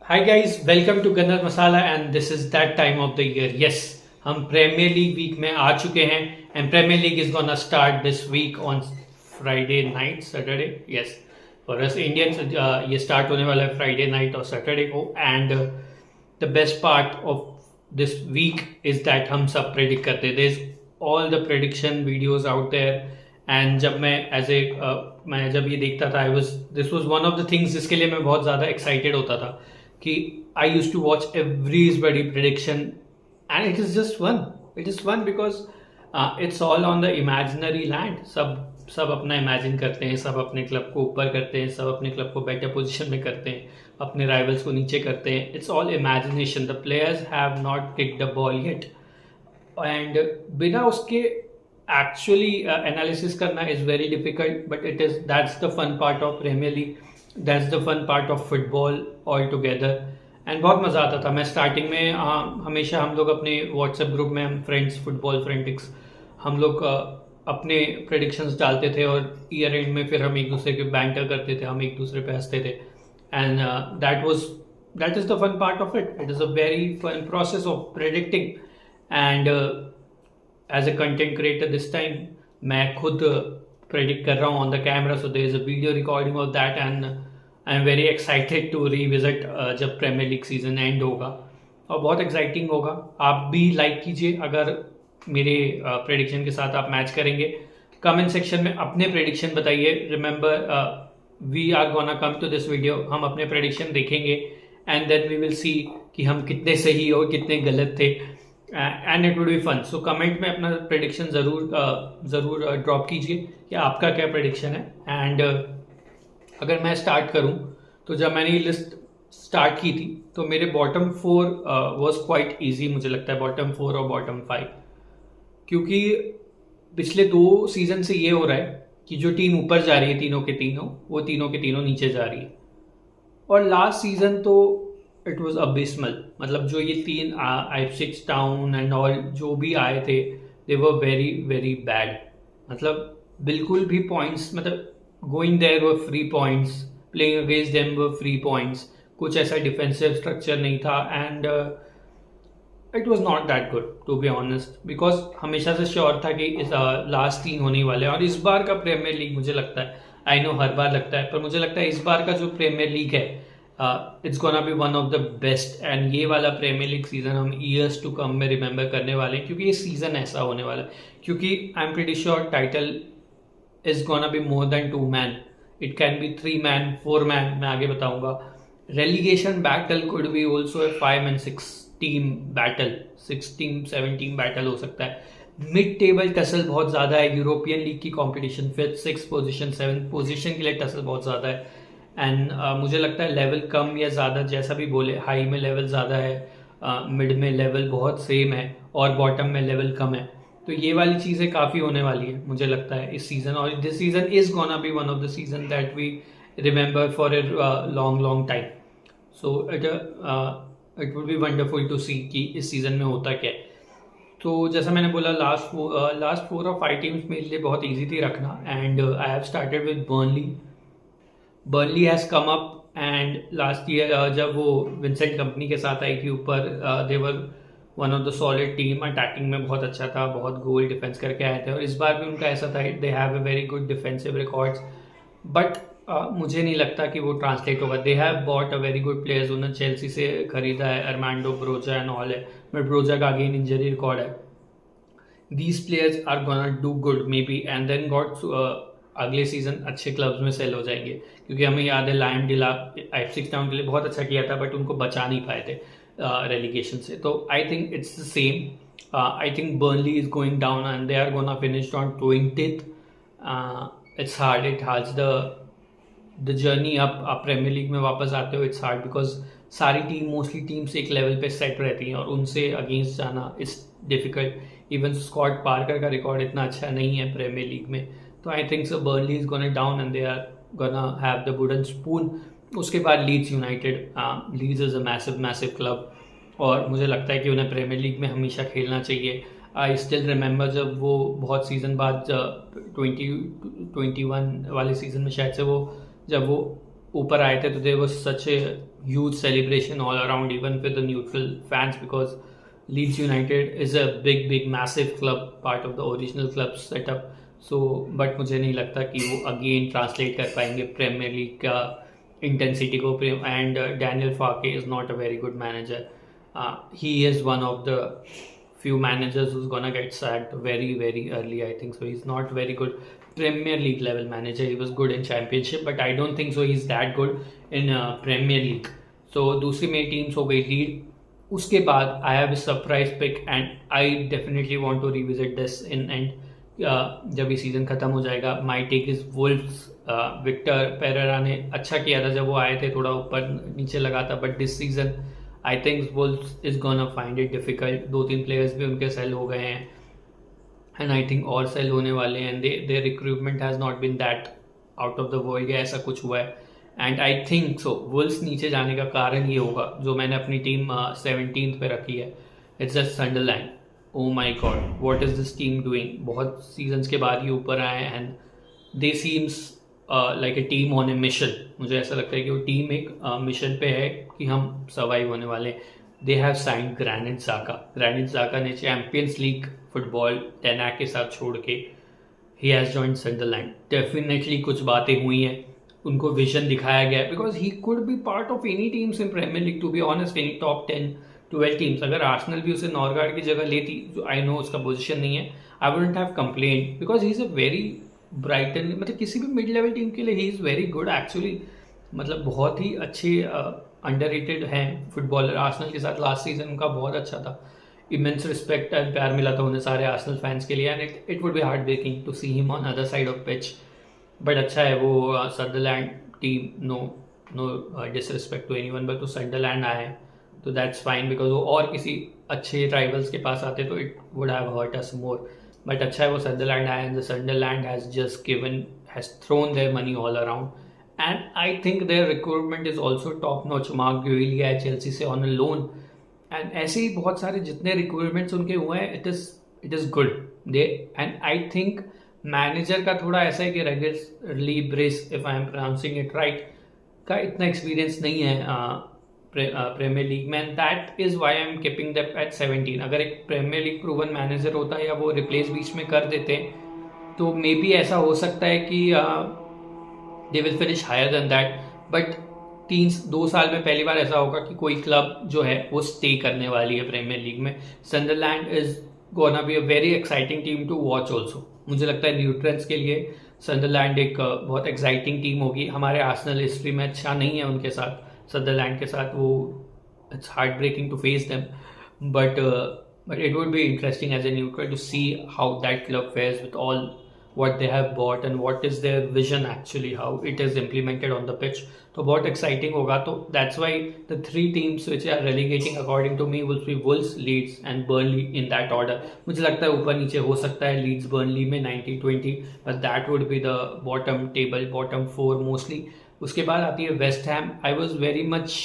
Hi guys, welcome to Gannat Masala and this is that time of the year. Yes, हम premiere league week में आ चुके हैं and Premier League is gonna start this week on Friday night, Saturday. Yes, for us Indians ये start होने वाला है Friday night और Saturday को and the best part of this week is that हम सब predict करते हैं. There's all the prediction videos out there and जब मैं मैं जब ये देखता था this was one of the things जिसके लिए मैं बहुत ज़्यादा excited होता था कि I used to watch everybody's prediction and it is just fun. It is fun because it's all on the imaginary land. सब अपना इमेजिन करते हैं, सब अपने क्लब को ऊपर करते हैं, सब अपने क्लब को बेटर पोजीशन में करते हैं, अपने राइवल्स को नीचे करते हैं. It's all imagination. The players have not kicked the ball yet and बिना उसके एक्चुअली एनालिसिस करना is very difficult but that's the fun part of Premier League. That's the fun part of football all together and बहुत मज़ा आता था. मैं starting में हमेशा हम लोग अपने व्हाट्सएप ग्रुप में हम फ्रेंड्स फुटबॉल फ्रेंटिक्स हम लोग अपने प्रेडिक्शंस डालते थे और ईयर एंड में फिर हम एक दूसरे के बैंटर करते थे, हम एक दूसरे पे हंसते थे and that is the fun part of it. It is a very fun process of predicting and as a content creator this time मैं खुद प्रेडिक्ट कर रहा हूँ on the camera. So there is a video recording of that and I am very excited to revisit जब Premier League season end होगा और बहुत exciting होगा. आप भी लाइक कीजिए अगर मेरे प्रेडिक्शन के साथ आप मैच करेंगे. कमेंट सेक्शन में अपने प्रेडिक्शन बताइए. Remember we are gonna come to this video. हम अपने प्रेडिक्शन देखेंगे and then we will see कि हम कितने सही और कितने गलत थे and it would be fun. So comment में अपना प्रेडिक्शन ज़रूर ड्रॉप कीजिए कि आपका क्या प्रेडिक्शन है. एंड अगर मैं स्टार्ट करूं तो जब मैंने ये लिस्ट स्टार्ट की थी तो मेरे बॉटम 4 वॉज क्वाइट ईजी. मुझे लगता है बॉटम 4 और बॉटम 5 क्योंकि पिछले 2 सीजन से ये हो रहा है कि जो टीम ऊपर जा रही है तीनों के तीनों नीचे जा रही है. और लास्ट सीजन तो इट वॉज अबिस्मल. मतलब जो ये 3 आइपसिच टाउन एंड ऑल जो भी आए थे they were very very bad. मतलब बिल्कुल भी पॉइंट्स मतलब going there were free points, playing against them were free points. कुछ ऐसा डिफेंसिव स्ट्रक्चर नहीं था and it was not that good to be honest because हमेशा से श्योर था कि इस लास्ट 3 होने वाले हैं. और इस बार का प्रीमियर लीग मुझे लगता है, आई नो हर बार लगता है, पर मुझे लगता है इस बार का जो प्रीमियर लीग है it's gonna be one of the best. And ये वाला प्रीमियर लीग सीजन हम ईयर्स टू कम में रिमेंबर करने वाले हैं क्योंकि ये सीजन ऐसा होने वाला है. क्योंकि I am pretty sure title is gonna be more than 2 man. It can be 3 man 4 man. मैं आगे बताऊंगा. Relegation battle could be also a 5 and 6 team battle, 6 team 7 team battle हो सकता है. मिड टेबल टसल बहुत ज़्यादा है. European league की competition 5th 6th position 7th position के लिए टसल बहुत ज़्यादा है. एंड मुझे लगता है लेवल कम या ज़्यादा जैसा भी बोले, हाई में लेवल ज़्यादा है, मिड में लेवल बहुत सेम है और बॉटम में लेवल कम है. तो ये वाली चीज़ें काफ़ी होने वाली है मुझे लगता है इस सीज़न. और this season is gonna be one of the season that we remember for a long time. So it would be wonderful to see कि इस सीज़न में होता क्या है. तो जैसा मैंने बोला लास्ट 4 और 5 टीम्स मेरे लिए बहुत ईजी थी रखना. And I have started with Burnley has come up and last year जब वो विंसेंट कंपनी के साथ आई थी ऊपर they were one of the solid team. Attacking में बहुत अच्छा था, बहुत गोल डिफेंस करके आए थे और इस बार भी उनका ऐसा था. They have a very good defensive records but मुझे नहीं लगता कि वो ट्रांसलेट होगा. They have bought a very good players. उन्होंने चेल्सी से खरीदा है अर्मांडो ब्रोजा एंड ऑल है बट ब्रोजा का अगेन इंजरी रिकॉर्ड है. These players are gonna do good maybe and then got अगले सीजन अच्छे क्लब्स में सेल हो जाएंगे. क्योंकि हमें याद है लायन डिला आइपसिच टाउन के लिए बहुत अच्छा किया था बट उनको बचा नहीं पाए थे रेलीगेशन से. तो I think it's the same. I think Burnley is going down and they are gonna finish on 20th. It's hard. It hards the journey up. आप प्रीमियर लीग में वापस आते हो इट्स हार्ड बिकॉज सारी mostly teams एक level पे set रहती हैं और उनसे अगेंस्ट जाना it's difficult. Even Scott Parker का रिकॉर्ड इतना अच्छा नहीं है प्रीमियर लीग में. तो I think so Burnley is gonna down and they are gonna have the wooden spoon. उसके बाद Leeds United. Leeds is a massive club और मुझे लगता है कि उन्हें प्रीमियर लीग में हमेशा खेलना चाहिए. आई स्टिल रिमेंबर जब वो बहुत सीज़न बाद 2021 वाले सीज़न में शायद से वो जब वो ऊपर आए थे तो they was such A huge celebration all around, even with the neutral fans, because Leeds United is a big massive club, part of the original club setup. So but मुझे नहीं लगता कि वो अगेन ट्रांसलेट कर पाएंगे Premier League का intensity को. And Daniel Farke is not a very good manager. He is one of the few managers who's gonna get sacked very early, I think. So he's not very good Premier League level manager. He was good in Championship, but I don't think so he's that good in Premier League. So दूसरी मेरी teams हो गई lead. उसके बाद I have a surprise pick and I definitely want to revisit this in and जब ये season खत्म हो जाएगा. My take is Wolves. Vitor Pereira ने अच्छा किया था जब वो आए थे, थोड़ा ऊपर नीचे लगा था, but this season I think Wolves is gonna find it difficult. 2-3 players भी उनके सेल हो गए हैं एंड आई थिंक और सेल होने वाले हैं. Their recruitment has not been that out of the world, या ऐसा कुछ हुआ है. And I think so Wolves नीचे जाने का कारण ये होगा, जो मैंने अपनी टीम 17th पे रखी है, it's just Sunderland. Oh my god, what is this team doing. बहुत सीजन्स के बाद ये ऊपर आए and they seems like a team on a mission. मुझे ऐसा लगता है कि वो टीम एक मिशन पे है कि हम सर्वाइव होने वाले. They have signed ग्रैनिट ज़ाका. ग्रैनिट ज़ाका ने चैम्पियंस लीग फुटबॉल टेनाक के साथ छोड़ के ही हैज़ जॉइंड सनडरलैंड. डेफिनेटली कुछ बातें हुई हैं, उनको विजन दिखाया गया, because he could be part of any teams in Premier League, to be honest, any top 10-12 teams. अगर आर्सेनल भी उसे नॉर्गार्ड की जगह लेती, जो आई नो उसका पोजीशन नहीं है, I wouldn't have complain, because he is a very Brighton, मतलब किसी भी मिड लेवल टीम के लिए he is very good actually. मतलब बहुत ही अच्छे अंडररेटेड हैं फुटबॉलर. आर्सेनल के साथ लास्ट सीजन उनका बहुत अच्छा था. इमेंस रिस्पेक्ट एंड प्यार मिला था उन्हें सारे आर्सेनल फैंस के लिए, and it would be heart breaking to see him on other side of pitch. But अच्छा है वो Sunderland team, no disrespect to anyone, but तो सदरलैंड आए हैं तो दैट्स फाइन, बिकॉज वो और किसी अच्छे राइवल्स के पास आते तो it would have hurt us more. But अच्छा है वो सदरलैंड आए and the Sunderland has just given, has thrown their money all around. And I think their recruitment is also top notch. Marc Guiu लिया है Chelsea से on a loan, and ऐसे ही बहुत सारे जितने रिक्रूटमेंट्स उनके हुए हैं, it is good. They and I think manager का थोड़ा ऐसा है कि Regis Le Bris, if I am pronouncing it right, का इतना एक्सपीरियंस नहीं है प्रीमियर लीग में. That is why I am keeping that at 17. अगर एक प्रीमियर लीग प्रूवन मैनेजर होता या वो रिप्लेस बीच में कर देते तो मे बी ऐसा हो सकता है कि they will finish higher than that. But 2 साल में पहली बार ऐसा होगा कि कोई क्लब जो है वो स्टे करने वाली है प्रीमियर लीग में. Sunderland is gonna be a very exciting team to watch also. मुझे लगता है न्यूट्रल्स के लिए सनडरलैंड एक बहुत एक्साइटिंग टीम होगी. हमारे आर्सेनल हिस्ट्री में अच्छा नहीं है उनके साथ, सदरलैंड के साथ, वो it's heart breaking to face them, but it would be interesting as a neutral to see how that club fares with all what they have bought and what is their vision actually, how it is implemented on the pitch. तो बहुत exciting होगा. तो that's why the 3 teams which are relegating according to me will be Wolves, Leeds and Burnley in that order. मुझे लगता है ऊपर नीचे हो सकता है Leeds Burnley में 90-20, but that would be the bottom table, bottom 4 mostly. उसके बाद आती है West Ham. I was very much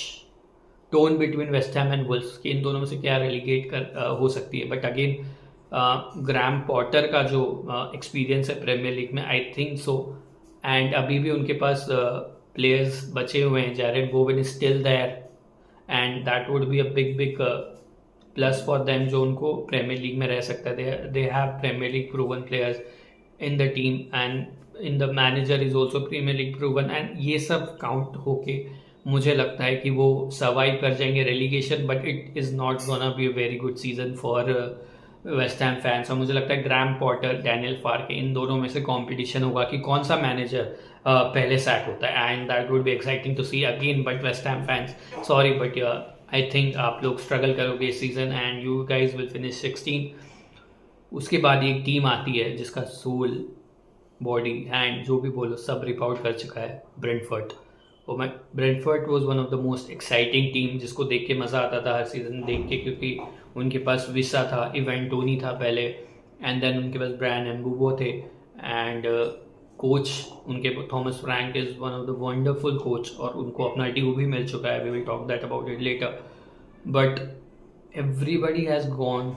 torn between West Ham and Wolves कि इन दोनों में से क्या relegate हो सकती है. But again ग्रैम पॉटर का जो एक्सपीरियंस है प्रीमियर लीग में, आई थिंक सो, एंड अभी भी उनके पास प्लेयर्स बचे हुए हैं. Jarrod Bowen is still there and that would be a big plus for them, जो उनको प्रीमियर लीग में रह सकता है. They have Premier League proven players in the team and in the manager is also Premier League proven, and ये सब count होके मुझे लगता है कि वो सर्वाइव कर जाएंगे relegation. But it is not gonna be a very good season for waste Ham fans. और मुझे लगता है ग्रैम पॉटर, डैनियल फार्के, इन दोनों में से कंपटीशन होगा कि कौन सा मैनेजर पहले सैक होता है, and that would be exciting to see again. But West Ham fans, sorry, but I think आप लोग स्ट्रगल करोगे इस season and you guys will finish 16. उसके बाद एक टीम आती है जिसका सोल, बॉडी, हैंड, जो भी बोलो, सब रिपोर्ट कर चुका है, Brentford. Brentford was one of the most exciting team, जिसको देख के मज़ा आता था हर सीजन देख के, क्योंकि उनके पास विसा था, इवेंट टोनी था पहले, एंड देन उनके पास ब्रायन एम्बूबो थे, एंड कोच उनके Thomas Frank is one of the wonderful coach, और उनको अपना ड्यू भी मिल चुका है. We will talk that about it later. But everybody has gone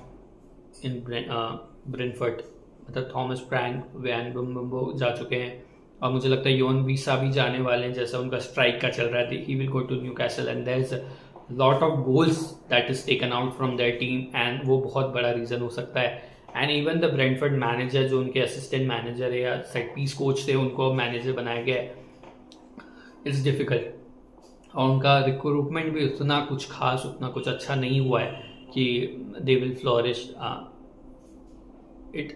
in Brentford. मतलब थॉमस फ्रैंक, वैन बुम्बो जा चुके हैं, और मुझे लगता है योन वीसा भी जाने वाले हैं, जैसा उनका स्ट्राइक का चल रहा है, he will go to Newcastle and there is lot of goals that is taken out from their team and वो बहुत बड़ा रीज़न हो सकता है। And even the Brentford manager, जो उनके असिस्टेंट मैनेजर है या सेट पीस कोच थे, उनको मैनेजर बनाया गया है, इट्स डिफिकल्ट। और उनका रिक्रूटमेंट भी उतना कुछ खास, उतना कुछ अच्छा नहीं हुआ है कि they will flourish.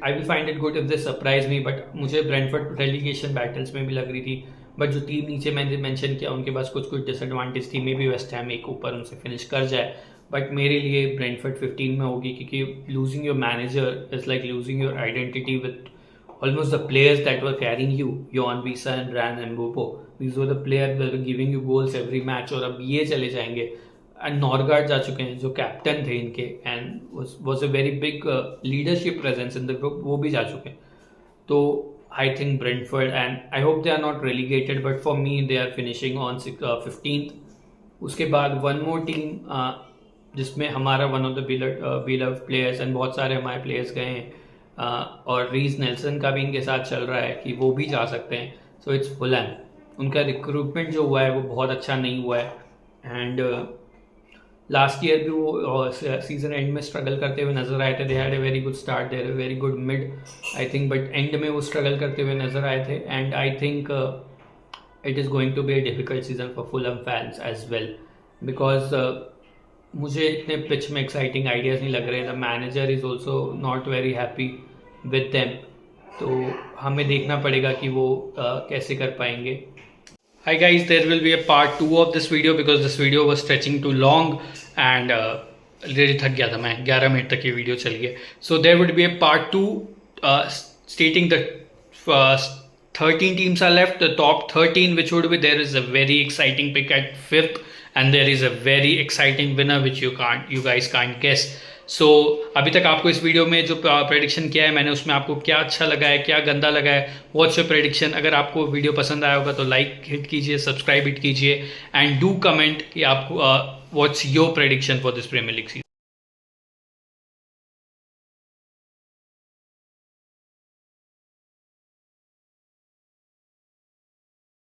I will find it good if they surprise me, but मुझे ब्रेंटफोर्ड रेलिगेशन बैटल्स में भी लग रही थी, बट जो टीम नीचे मैंने मेंशन किया उनके पास कुछ कुछ डिसएडवांटेज थी, मे बी वेस्ट हैम एक ऊपर उनसे फिनिश कर जाए, बट मेरे लिए ब्रेंटफोर्ड 15 में होगी, क्योंकि losing your manager is like losing your identity with almost the players that were carrying you, Yohan Wissa and Bryan Mbeumo. These were the players that were giving you goals every match, और अब ये चले जाएंगे। And नॉर्गार्ड जा चुके हैं जो captain थे इनके and was a very big leadership presence in the group, वो भी जा चुके हैं। तो I think Brentford, and I hope they are not relegated, but for me they are finishing on 15th। उसके बाद one more team जिसमें हमारा one of the beloved players and बहुत सारे हमारे players गए हैं, और रीज नेल्सन का भी इनके साथ चल रहा है कि वो भी जा सकते हैं। सो इट्स फुलहैम, उनका रिक्रूटमेंट जो हुआ है वो बहुत अच्छा नहीं हुआ है, एंड लास्ट ईयर भी वो सीजन एंड में स्ट्रगल करते हुए नजर आए थे। They had a very good start, they had a very good mid I think, but एंड में वो स्ट्रगल करते हुए नजर आए थे। And I think it is going to be a difficult season for Fulham fans as well, because मुझे इतने पिच में एक्साइटिंग आइडियाज़ नहीं लग रहे। The manager is also not very happy with them, तो हमें देखना पड़ेगा कि वो कैसे कर पाएंगे। Hi guys, there will be a part 2 of this video because this video was stretching too long and थक गया था मैं, 11 मिनट तक ये वीडियो चल गया। So there would be a part 2 stating the 13 teams are left, the top 13 which would be, there is a very exciting pick at 5th and there is a very exciting winner which you guys can't guess। सो अभी तक आपको इस video में जो prediction किया है मैंने, उसमें आपको क्या अच्छा लगा है, क्या गंदा लगा है, व्हाट्स योर प्रेडिक्शन। अगर आपको वीडियो पसंद आया होगा तो लाइक हिट कीजिए, सब्सक्राइब हिट कीजिए एंड डू कमेंट कि आपको what's your prediction for this Premier League season.